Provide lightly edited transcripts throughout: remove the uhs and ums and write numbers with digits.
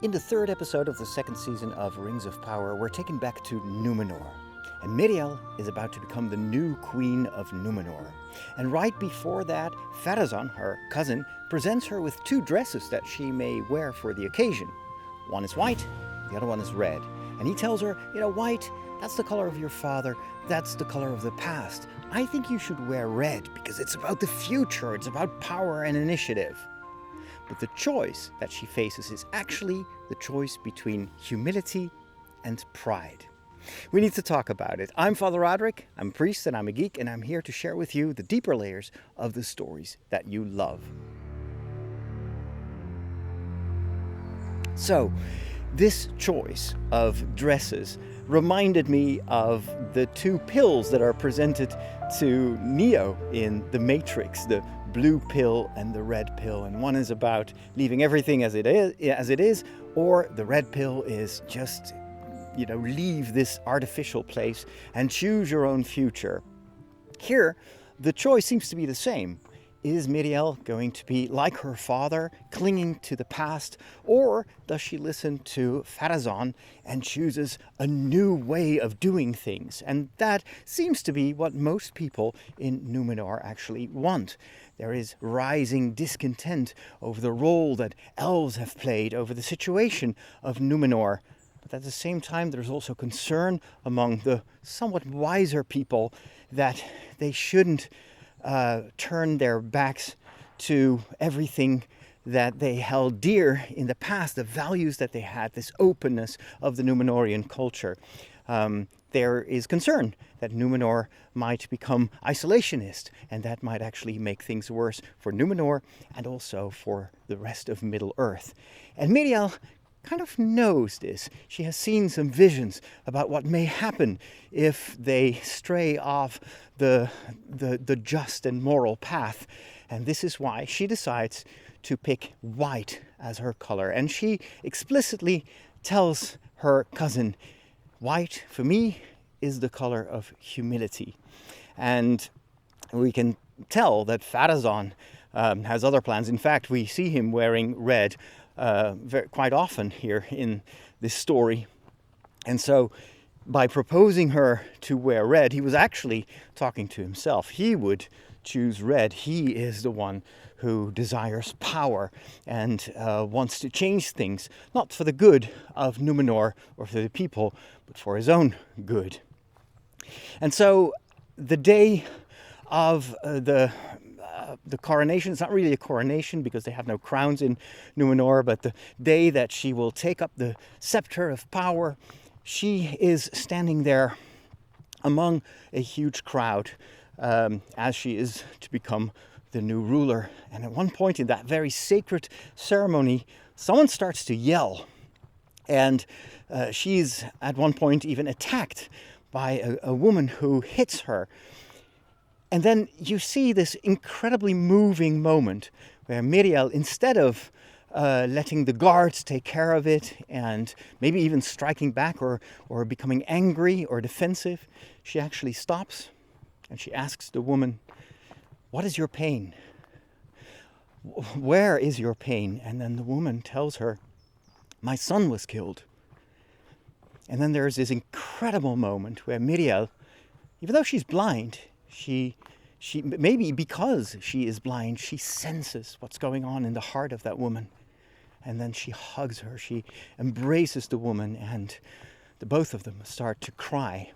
In the third episode of the second season of Rings of Power, we're taken back to Numenor. And Miriel is about to become the new queen of Numenor. And right before that, Pharazôn, her cousin, presents her with two dresses that she may wear for the occasion. One is white, the other one is red. And he tells her, white, that's the color of your father, that's the color of the past. I think you should wear red because it's about the future, it's about power and initiative. But the choice that she faces is actually the choice between humility and pride. We need to talk about it. I'm Father Roderick, I'm a priest and I'm a geek, and I'm here to share with you the deeper layers of the stories that you love. So, this choice of dresses reminded me of the two pills that are presented to Neo in The Matrix, the blue pill and the red pill. And one is about leaving everything as it is, or the red pill is just, leave this artificial place and choose your own future. Here, the choice seems to be the same. Is Miriel going to be like her father, clinging to the past, or does she listen to Pharazôn and chooses a new way of doing things? And that seems to be what most people in Numenor actually want. There is rising discontent over the role that elves have played, over the situation of Numenor. But at the same time, there's also concern among the somewhat wiser people that they shouldn't turn their backs to everything that they held dear in the past, the values that they had, this openness of the Numenorian culture. There is concern that Numenor might become isolationist, and that might actually make things worse for Numenor and also for the rest of Middle-earth. And Miriel kind of knows this. She has seen some visions about what may happen if they stray off the just and moral path. And this is why she decides to pick white as her color. And she explicitly tells her cousin, white, for me, is the color of humility. And we can tell that Pharazôn has other plans. In fact, we see him wearing red quite often here in this story. And so by proposing her to wear red, he was actually talking to himself. He would choose red. He is the one who desires power and wants to change things, not for the good of Numenor or for the people, but for his own good. And so the day of the coronation, it's not really a coronation because they have no crowns in Numenor, but the day that she will take up the scepter of power, she is standing there among a huge crowd as she is to become the new ruler. And at one point in that very sacred ceremony, someone starts to yell. And she's at one point even attacked by a woman who hits her. And then you see this incredibly moving moment where Miriel, instead of letting the guards take care of it and maybe even striking back or becoming angry or defensive, she actually stops and she asks the woman, "What is your pain? Where is your pain?" And then the woman tells her, "My son was killed." And then there's this incredible moment where Miriel, even though she's blind, she maybe because she is blind, she senses what's going on in the heart of that woman. And then she hugs her, she embraces the woman, and the both of them start to cry.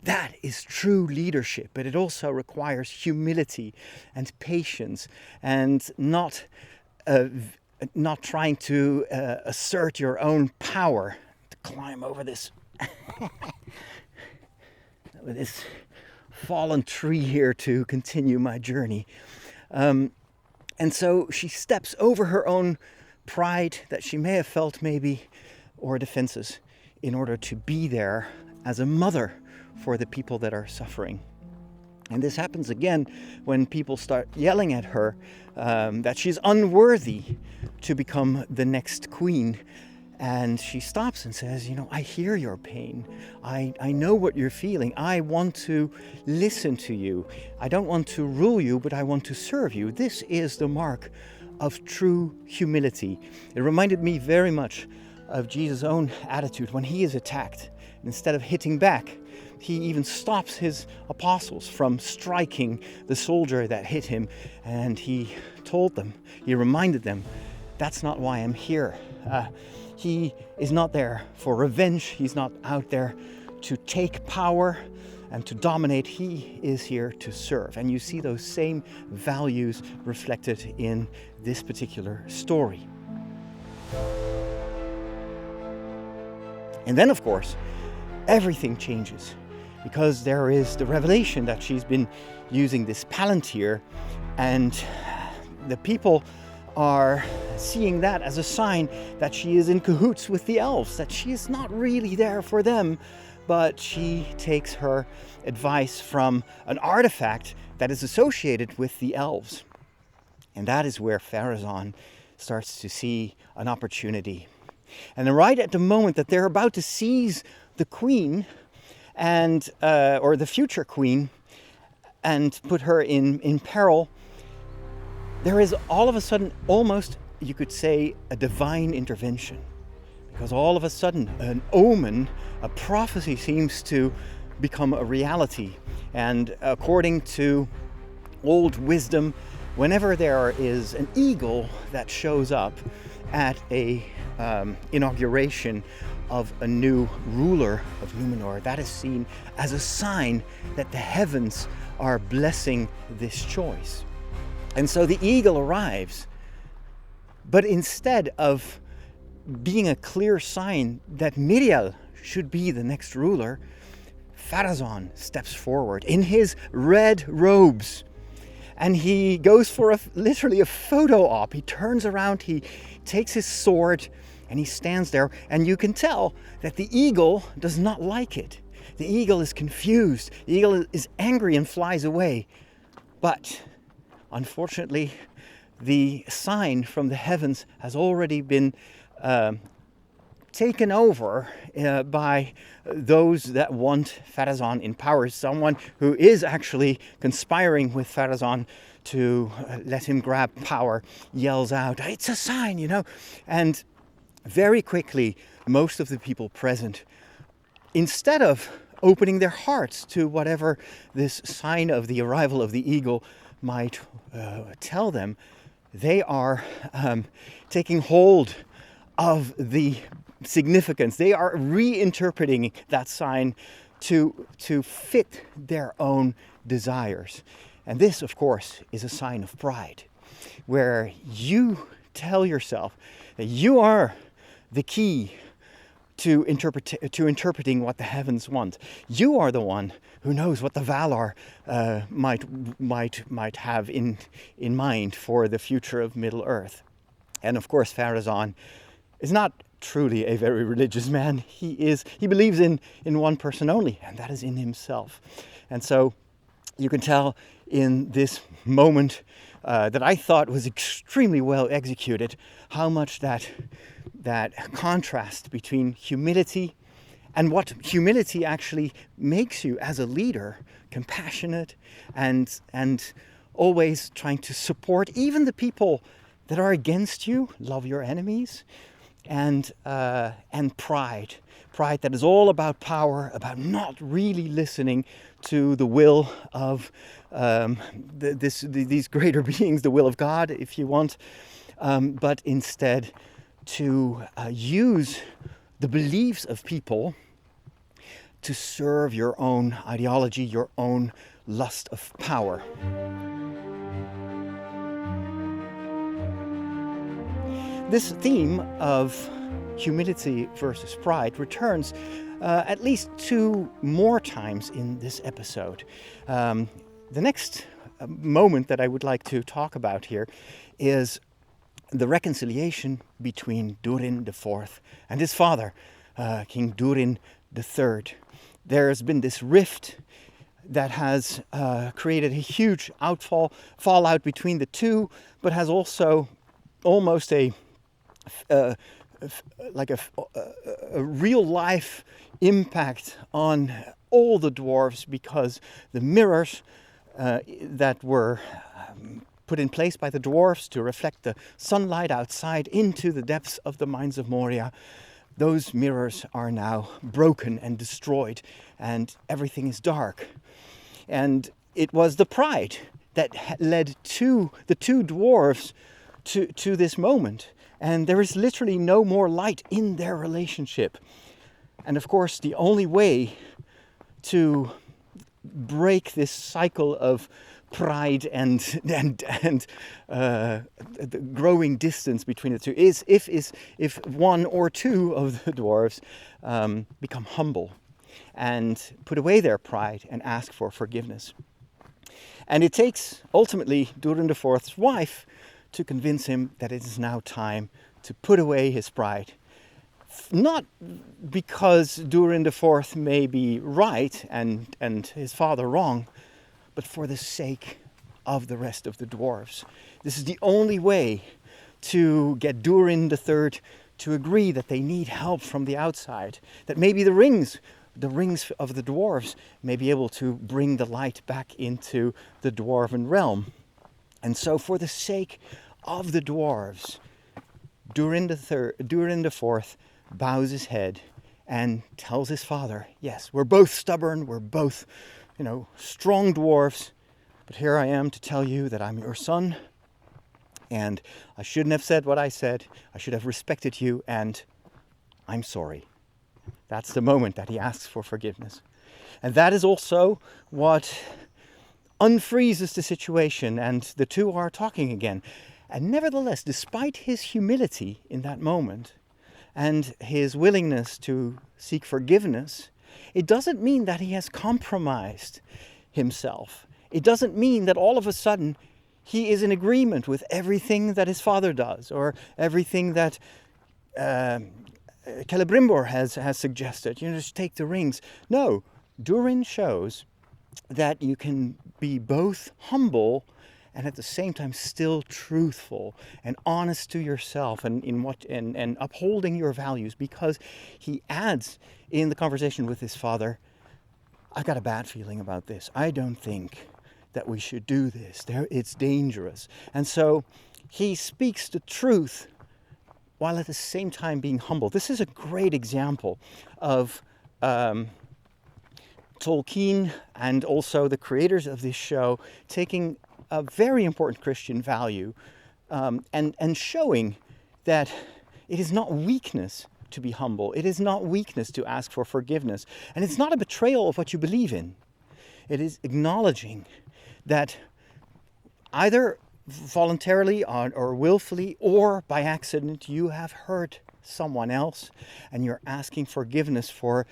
That is true leadership, but it also requires humility and patience and not trying to assert your own power, to climb over this this fallen tree here to continue my journey. And so she steps over her own pride that she may have felt maybe, or defenses, in order to be there as a mother for the people that are suffering. And this happens again when people start yelling at her that she's unworthy to become the next queen. And she stops and says, I hear your pain. I know what you're feeling. I want to listen to you. I don't want to rule you, but I want to serve you. This is the mark of true humility. It reminded me very much of Jesus' own attitude when he is attacked. Instead of hitting back, he even stops his apostles from striking the soldier that hit him. And he reminded them, that's not why I'm here. He is not there for revenge. He's not out there to take power and to dominate. He is here to serve. And you see those same values reflected in this particular story. And then, of course, everything changes, because there is the revelation that she's been using this palantir, and the people are seeing that as a sign that she is in cahoots with the elves, that she is not really there for them, but she takes her advice from an artifact that is associated with the elves. And that is where Pharazôn starts to see an opportunity. And right at the moment that they're about to seize the queen, and or the future queen, and put her in peril, there is all of a sudden, almost you could say, a divine intervention. Because all of a sudden, an omen, a prophecy seems to become a reality. And according to old wisdom, whenever there is an eagle that shows up at a inauguration of a new ruler of Numenor, that is seen as a sign that the heavens are blessing this choice. And so the eagle arrives, but instead of being a clear sign that Miriel should be the next ruler, Pharazôn steps forward in his red robes, and he goes for literally a photo op. He turns around, he takes his sword, and he stands there, and you can tell that the eagle does not like it. The eagle is confused. The eagle is angry and flies away. But unfortunately, the sign from the heavens has already been taken over by those that want Pharazôn in power. Someone who is actually conspiring with Pharazôn to let him grab power yells out, "It's a sign, you know." And very quickly, most of the people present, instead of opening their hearts to whatever this sign of the arrival of the eagle might tell them, they are taking hold of the significance. They are reinterpreting that sign to fit their own desires. And this, of course, is a sign of pride, where you tell yourself that you are the key to interpreting what the heavens want. You are the one who knows what the Valar might have in mind for the future of Middle Earth. And of course, Pharazôn is not truly a very religious man. He believes in one person only, and that is in himself. And so you can tell in this moment that I thought was extremely well executed, how much that contrast between humility and what humility actually makes you as a leader, compassionate and always trying to support even the people that are against you, love your enemies, and pride that is all about power, about not really listening to the will of these greater beings, the will of God, if you want, but instead to use the beliefs of people to serve your own ideology, your own lust of power. This theme of humility versus pride returns at least 2 more times in this episode. The next moment that I would like to talk about here is the reconciliation between Durin IV and his father, King Durin III. There's been this rift that has created a huge fallout between the two, but has also almost a real life impact on all the dwarves, because the mirrors that were put in place by the dwarves to reflect the sunlight outside into the depths of the mines of Moria those mirrors are now broken and destroyed, and everything is dark. And it was the pride that led to the two dwarves to this moment. And there is literally no more light in their relationship. And of course, the only way to break this cycle of pride and the growing distance between the two is if one or two of the dwarves become humble and put away their pride and ask for forgiveness. And it takes ultimately Durin IV's wife to convince him that it is now time to put away his pride. Not because Durin IV may be right and his father wrong, but for the sake of the rest of the dwarves. This is the only way to get Durin III to agree that they need help from the outside, that maybe the rings of the dwarves may be able to bring the light back into the dwarven realm. And so for the sake of the dwarves, Durin IV bows his head and tells his father, yes, we're both stubborn, we're both, strong dwarves, but here I am to tell you that I'm your son, and I shouldn't have said what I said. I should have respected you, and I'm sorry. That's the moment that he asks for forgiveness. And that is also what unfreezes the situation, and the two are talking again. And nevertheless, despite his humility in that moment and his willingness to seek forgiveness, it doesn't mean that he has compromised himself. It doesn't mean that all of a sudden he is in agreement with everything that his father does or everything that Celebrimbor has suggested. Just take the rings. No, Durin shows that you can be both humble and at the same time still truthful and honest to yourself and upholding your values, because he adds in the conversation with his father, I've got a bad feeling about this. I don't think that we should do this. It's dangerous. And so he speaks the truth while at the same time being humble. This is a great example of Tolkien and also the creators of this show taking a very important Christian value and showing that it is not weakness to be humble. It is not weakness to ask for forgiveness. And it's not a betrayal of what you believe in. It is acknowledging that either voluntarily or willfully or by accident you have hurt someone else and you're asking forgiveness for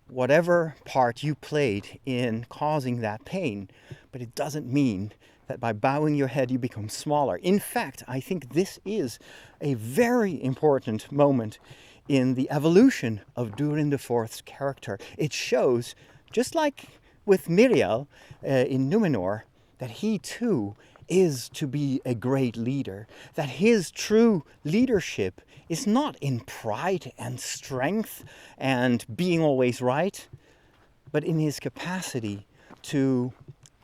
whatever part you played in causing that pain. But it doesn't mean that by bowing your head you become smaller. In fact, I think this is a very important moment in the evolution of Durin IV's character. It shows, just like with Miriel in Numenor, that he too is to be a great leader, that his true leadership is not in pride and strength and being always right, but in his capacity to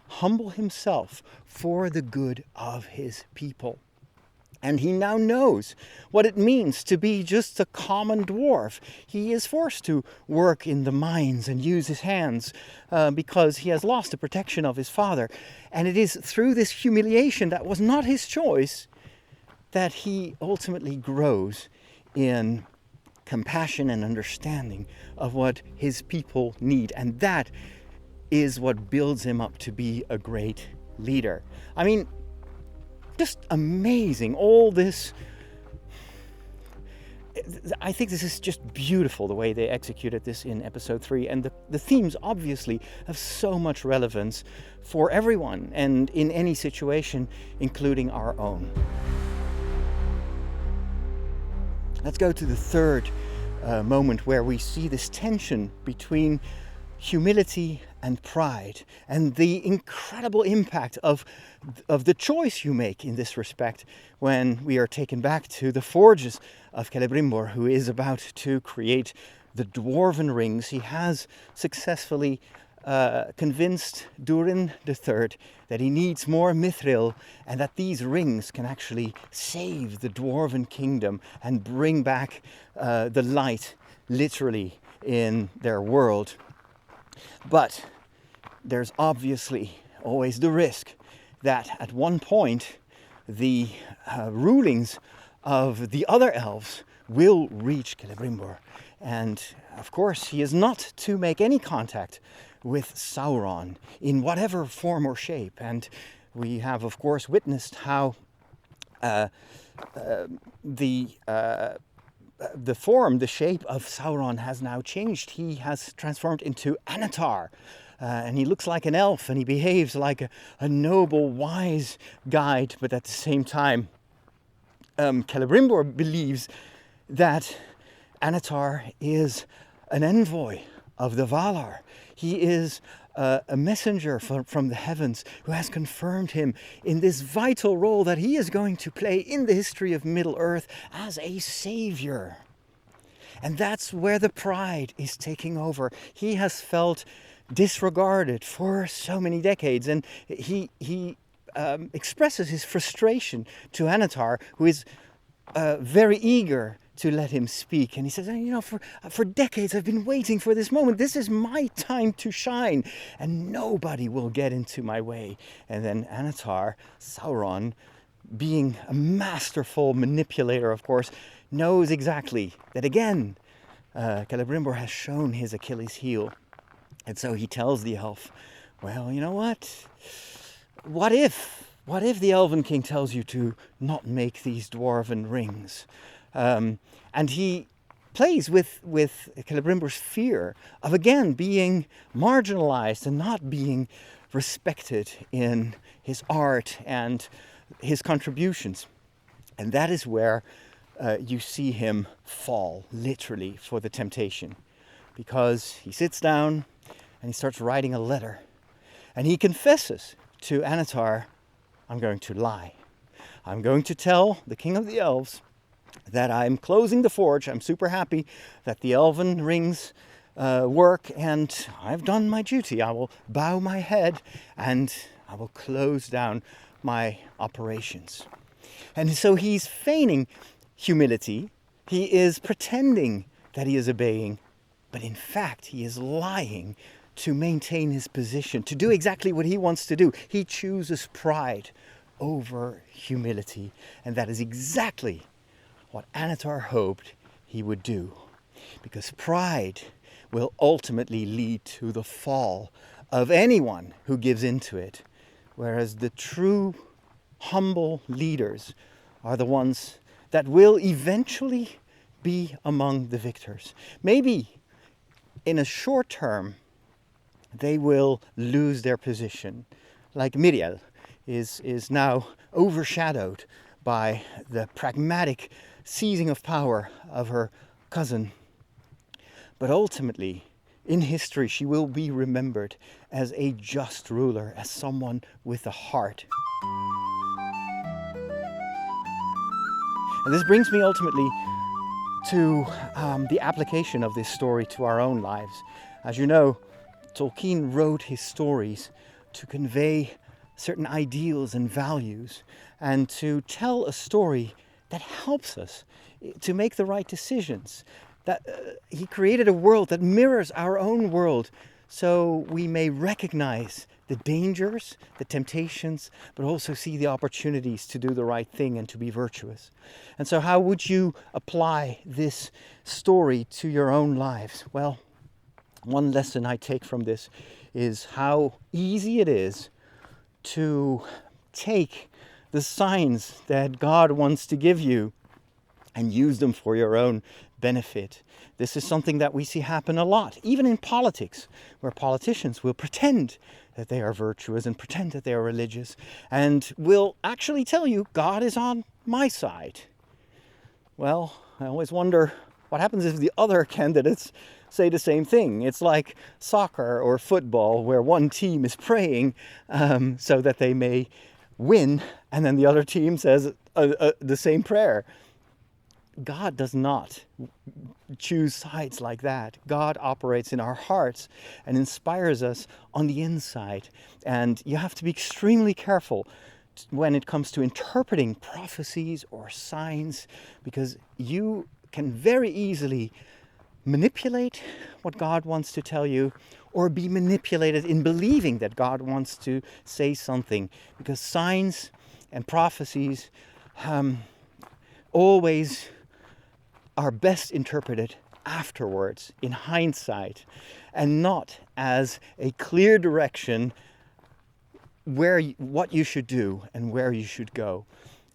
humble himself for the good of his people. And he now knows what it means to be just a common dwarf. He is forced to work in the mines and use his hands because he has lost the protection of his father. And it is through this humiliation that was not his choice that he ultimately grows in compassion and understanding of what his people need. And that is what builds him up to be a great leader. I mean, just amazing, all this. I think this is just beautiful, the way they executed this in episode 3. And the themes obviously have so much relevance for everyone and in any situation, including our own. Let's go to the third moment where we see this tension between humility and pride, and the incredible impact of the choice you make in this respect when we are taken back to the forges of Celebrimbor, who is about to create the dwarven rings. He has successfully convinced Durin III that he needs more mithril and that these rings can actually save the Dwarven kingdom and bring back the light literally in their world. But there's obviously always the risk that at one point the rulings of the other elves will reach Celebrimbor. And of course, he is not to make any contact with Sauron in whatever form or shape. And we have, of course, witnessed how the form, the shape of Sauron has now changed. He has transformed into Anatar. And he looks like an elf, and he behaves like a noble, wise guide. But at the same time, Celebrimbor believes that Anatar is an envoy of the Valar. He is a messenger from the heavens who has confirmed him in this vital role that he is going to play in the history of Middle-earth as a savior. And that's where the pride is taking over. He has felt disregarded for so many decades, and he expresses his frustration to Anatar, who is very eager to let him speak. And he says, for decades I've been waiting for this moment. This is my time to shine, and nobody will get into my way. And then Anatar, Sauron, being a masterful manipulator, of course, knows exactly that again, Celebrimbor has shown his Achilles heel. And so he tells the elf, well, you know what? What if the Elven King tells you to not make these dwarven rings? And he plays with Celebrimbor's fear of again being marginalized and not being respected in his art and his contributions. And that is where you see him fall, literally, for the temptation. Because he sits down and he starts writing a letter. And he confesses to Anatar, I'm going to lie. I'm going to tell the King of the Elves that I'm closing the forge. I'm super happy that the elven rings work, and I've done my duty. I will bow my head and I will close down my operations. And so he's feigning humility. He is pretending that he is obeying, but in fact he is lying to maintain his position, to do exactly what he wants to do. He chooses pride over humility, and that is exactly what Anatar hoped he would do. Because pride will ultimately lead to the fall of anyone who gives into it, whereas the true humble leaders are the ones that will eventually be among the victors. Maybe in a short term, they will lose their position, like Miriel is now overshadowed by the pragmatic seizing of power of her cousin. But ultimately, in history, she will be remembered as a just ruler, as someone with a heart. And this brings me ultimately to the application of this story to our own lives. As you know, Tolkien wrote his stories to convey certain ideals and values, and to tell a story that helps us to make the right decisions. That he created a world that mirrors our own world, so we may recognize the dangers, the temptations, but also see the opportunities to do the right thing and to be virtuous. And so how would you apply this story to your own lives? Well, one lesson I take from this is how easy it is to take the signs that God wants to give you and use them for your own benefit. This is something that we see happen a lot, even in politics, where politicians will pretend that they are virtuous and pretend that they are religious, and will actually tell you, God is on my side. Well, I always wonder what happens if the other candidates say the same thing. It's like soccer or football, where one team is praying so that they may win, and then the other team says the same prayer. God does not choose sides like that. God operates in our hearts and inspires us on the inside. And you have to be extremely careful when it comes to interpreting prophecies or signs, because you can very easily manipulate what God wants to tell you, or be manipulated in believing that God wants to say something, because signs and prophecies always are best interpreted afterwards, in hindsight, and not as a clear direction what you should do and where you should go.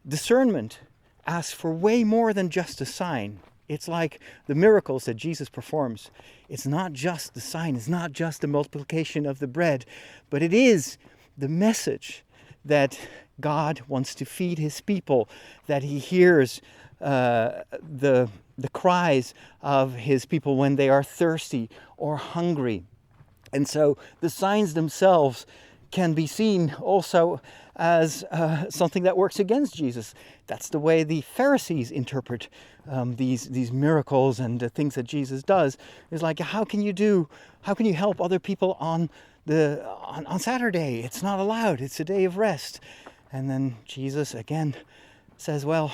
Discernment asks for way more than just a sign. It's like the miracles that Jesus performs. It's not just the sign, it's not just the multiplication of the bread, but it is the message that God wants to feed his people, that he hears the cries of his people when they are thirsty or hungry. And so the signs themselves can be seen also as something that works against Jesus. That's the way the Pharisees interpret these miracles and the things that Jesus does. It's like, how can you help other people on Saturday? It's not allowed. It's a day of rest. And then Jesus again says, well,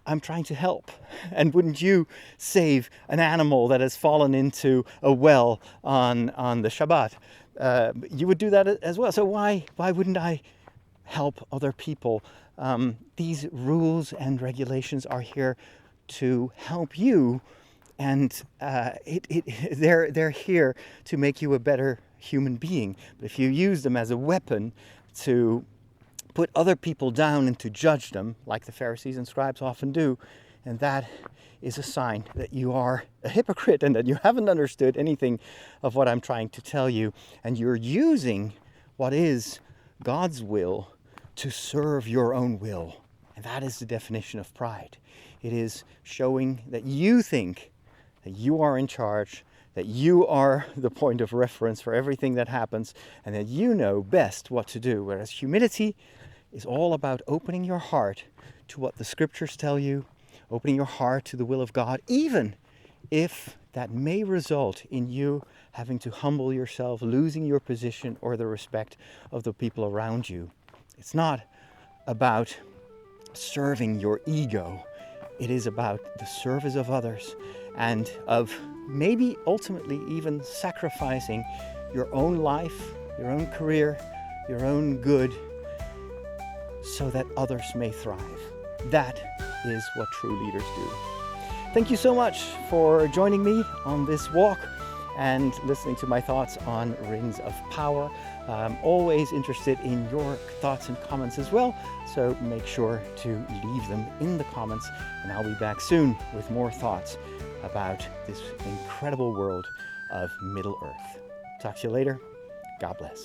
I'm trying to help. And wouldn't you save an animal that has fallen into a well on the Shabbat? You would do that as well. So why wouldn't I help other people? These rules and regulations are here to help you, and they're here to make you a better human being. But if you use them as a weapon to put other people down and to judge them, like the Pharisees and scribes often do, and that is a sign that you are a hypocrite and that you haven't understood anything of what I'm trying to tell you, and you're using what is God's will to serve your own will. And that is the definition of pride. It is showing that you think that you are in charge, that you are the point of reference for everything that happens, and that you know best what to do. Whereas humility is all about opening your heart to what the scriptures tell you, opening your heart to the will of God, even if that may result in you having to humble yourself, losing your position or the respect of the people around you. It's not about serving your ego. It is about the service of others, and of maybe ultimately even sacrificing your own life, your own career, your own good, so that others may thrive. That is what true leaders do. Thank you so much for joining me on this walk and listening to my thoughts on Rings of Power. I'm always interested in your thoughts and comments as well, so make sure to leave them in the comments, and I'll be back soon with more thoughts about this incredible world of Middle Earth. Talk to you later. God bless.